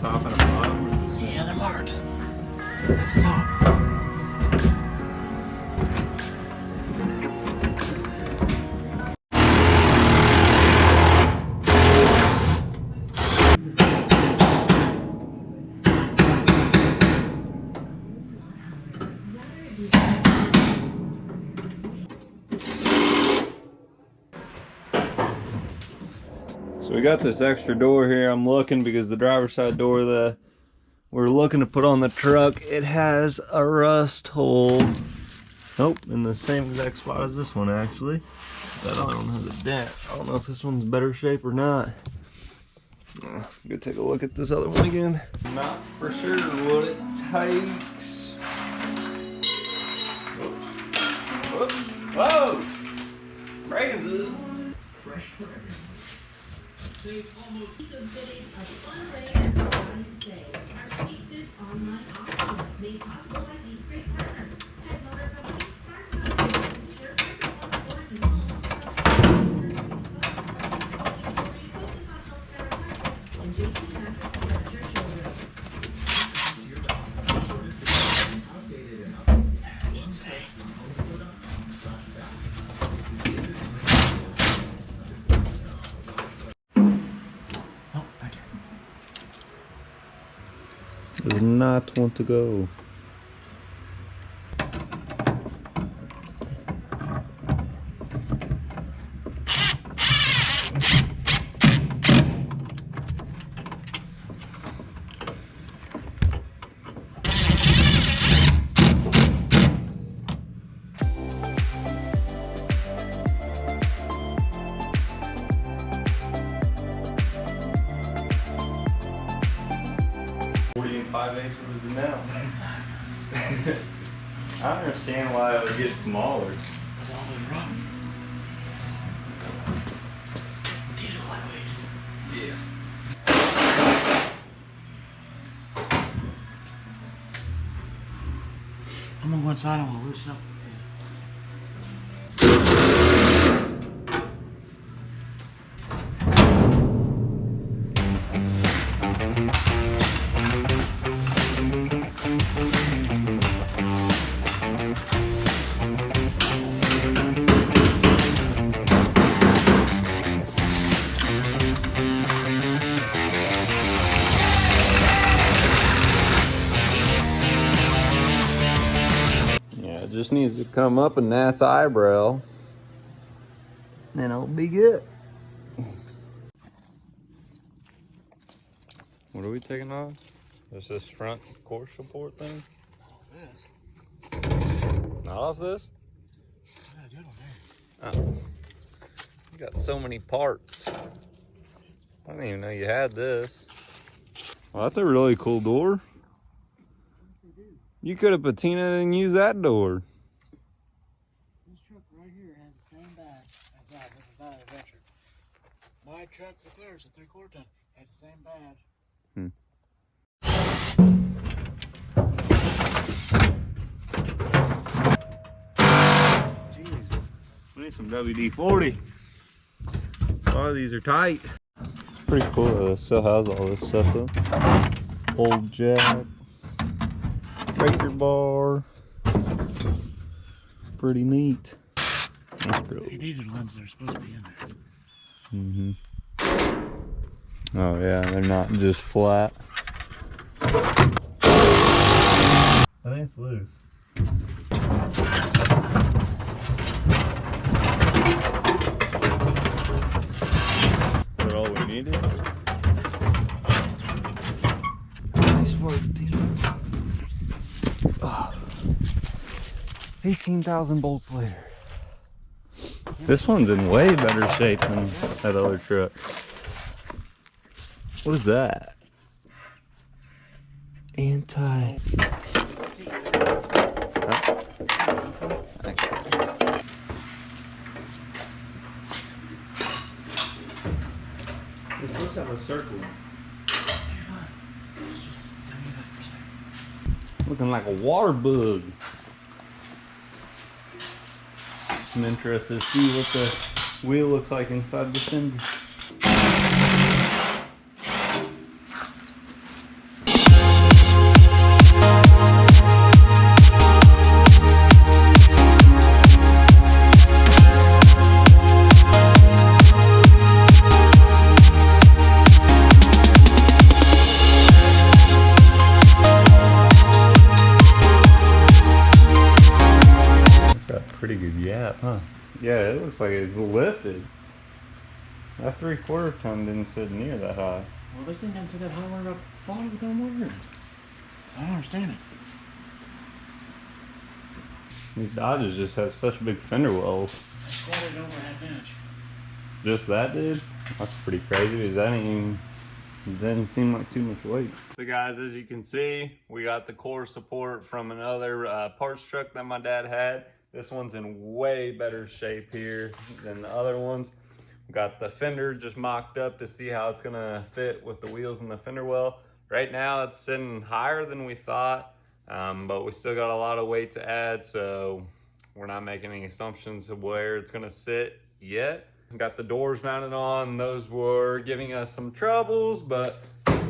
Top and a bottom? Yeah, they're marked. Let's top. So we got this extra door here. I'm looking because the driver's side door that we're looking to put on the truck, it has a rust hole. Nope, in the same exact spot as this one actually. That other one has a dent. I don't know if this one's better shape or not. I'm gonna take a look at this other one again. Not for sure what it takes. Whoa! Whoa! Raven! Fresh for everyone. They've almost completed a fundraiser on Wednesday. Our Sweet online auction made possible by these great partners. Head Motor Company, Farm Company, Share Focus on healthcare and JC Mattress Furniture Showroom. Does not want to go. And 5/8, what is it now? I don't understand why it would get smaller. It's always wrong. Did it lightweight. Yeah. I'm gonna go inside, I'm gonna loosen up. It just needs to come up in Nat's eyebrow and it'll be good. What are we taking off? There's this front core support thing? This. Not off this? Yeah, good on there. Oh. You got so many parts. I didn't even know you had this. Well, that's a really cool door. You could have patinaed and used that door. This truck right here has the same badge as that. This is not an adventure. My truck up there is a 3/4 ton. Had the same badge. Jeez, we need some WD-40. A lot of these are tight. It's pretty cool that it still has all this stuff though. Old jack. Breaker bar. Pretty neat. See, these are the ones that are supposed to be in there. Oh yeah, they're not just flat. I think it's loose. Put it all the way need it? Nice work, team. 18,000 bolts later. This one's in way better shape than that other truck. What is that? Anti. Huh? It's supposed to have a circle. Looking like a water bug. I'm interested to see what the wheel looks like inside the fender. Pretty good yap, huh? Yeah, it looks like it's lifted. That 3/4 ton didn't sit near that high. Well, this thing didn't sit that high when I bought it with no motor. I don't understand it. These Dodges just have such big fender wells. I squatted over a half inch. Just that did? That's pretty crazy because that ain't even, it doesn't seem like too much weight. So guys, as you can see, we got the core support from another parts truck that my dad had. This one's in way better shape here than the other ones. We got the fender just mocked up to see how it's gonna fit with the wheels and the fender well. Right now it's sitting higher than we thought, but we still got a lot of weight to add, so we're not making any assumptions of where it's gonna sit yet. We got the doors mounted on. Those were giving us some troubles, but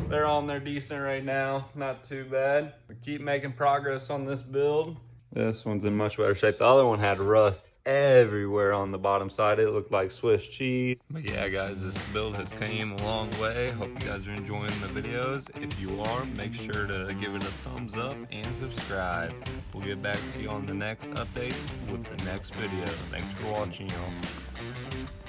they're on there decent right now, not too bad. We keep making progress on this build. This one's in much better shape. The other one had rust everywhere on the bottom side. It looked like Swiss cheese. But yeah, guys, this build has came a long way. Hope you guys are enjoying the videos. If you are, make sure to give it a thumbs up and subscribe. We'll get back to you on the next update with the next video. Thanks for watching, y'all.